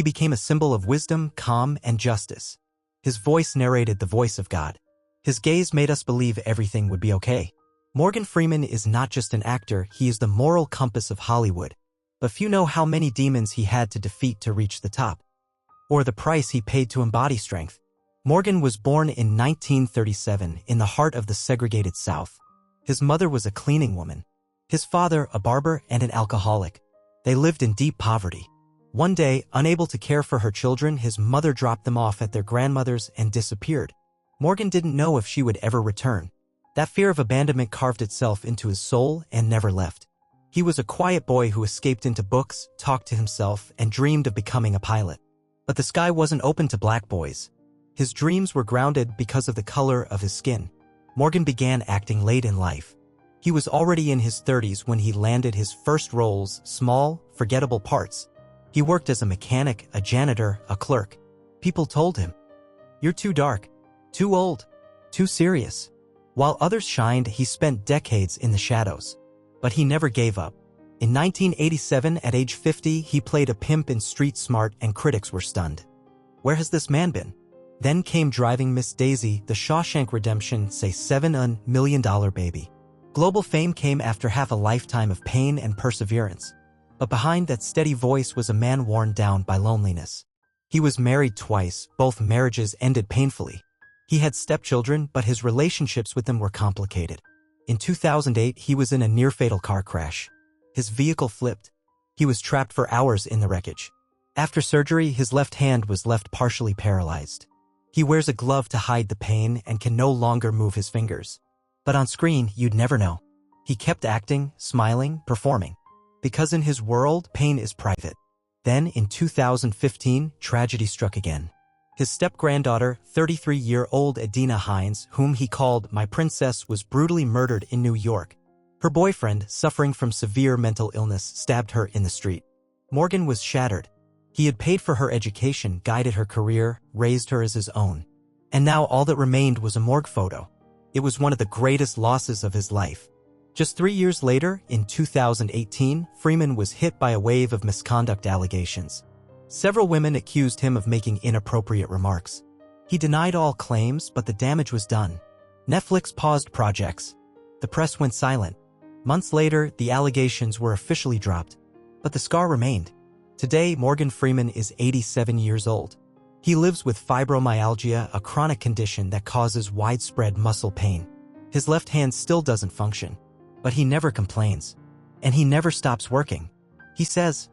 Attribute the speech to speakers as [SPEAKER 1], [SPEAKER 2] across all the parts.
[SPEAKER 1] He became a symbol of wisdom, calm, and justice. His voice narrated the voice of God. His gaze made us believe everything would be okay. Morgan Freeman is not just an actor, he is the moral compass of Hollywood. But few know how many demons he had to defeat to reach the top, or the price he paid to embody strength. Morgan was born in 1937 in the heart of the segregated South. His mother was a cleaning woman, his father a barber and an alcoholic. They lived in deep poverty. One day, unable to care for her children, his mother dropped them off at their grandmother's and disappeared. Morgan didn't know if she would ever return. That fear of abandonment carved itself into his soul and never left. He was a quiet boy who escaped into books, talked to himself, and dreamed of becoming a pilot. But the sky wasn't open to black boys. His dreams were grounded because of the color of his skin. Morgan began acting late in life. He was already in his 30s when he landed his first roles, small, forgettable parts. He worked as a mechanic, a janitor, a clerk. People told him, "You're too dark, too old, too serious." While others shined, he spent decades in the shadows. But he never gave up. In 1987, at age 50, he played a pimp in Street Smart and critics were stunned. Where has this man been? Then came Driving Miss Daisy, The Shawshank Redemption, say $7 million baby. Global fame came after half a lifetime of pain and perseverance. But behind that steady voice was a man worn down by loneliness. He was married twice, both marriages ended painfully. He had stepchildren, but his relationships with them were complicated. In 2008, he was in a near-fatal car crash. His vehicle flipped. He was trapped for hours in the wreckage. After surgery, his left hand was left partially paralyzed. He wears a glove to hide the pain and can no longer move his fingers. But on screen, you'd never know. He kept acting, smiling, performing. Because in his world, pain is private. Then, in 2015, tragedy struck again. His step-granddaughter, 33-year-old Adina Hines, whom he called My Princess, was brutally murdered in New York. Her boyfriend, suffering from severe mental illness, stabbed her in the street. Morgan was shattered. He had paid for her education, guided her career, raised her as his own. And now all that remained was a morgue photo. It was one of the greatest losses of his life. Just 3 years later, in 2018, Freeman was hit by a wave of misconduct allegations. Several women accused him of making inappropriate remarks. He denied all claims, but the damage was done. Netflix paused projects. The press went silent. Months later, the allegations were officially dropped. But the scar remained. Today, Morgan Freeman is 87 years old. He lives with fibromyalgia, a chronic condition that causes widespread muscle pain. His left hand still doesn't function. But he never complains. And he never stops working. He says,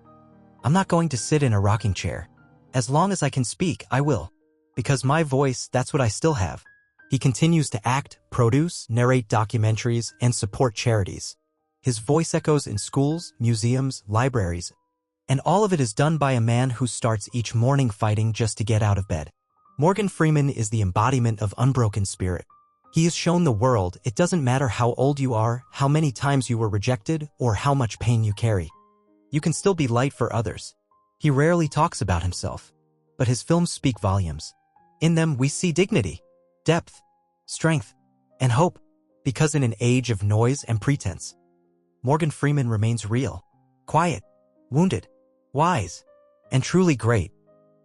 [SPEAKER 1] "I'm not going to sit in a rocking chair. As long as I can speak, I will. Because my voice, that's what I still have." He continues to act, produce, narrate documentaries, and support charities. His voice echoes in schools, museums, libraries, and all of it is done by a man who starts each morning fighting just to get out of bed. Morgan Freeman is the embodiment of unbroken spirit. He has shown the world it doesn't matter how old you are, how many times you were rejected, or how much pain you carry. You can still be light for others. He rarely talks about himself, but his films speak volumes. In them we see dignity, depth, strength, and hope, because in an age of noise and pretense, Morgan Freeman remains real, quiet, wounded, wise, and truly great.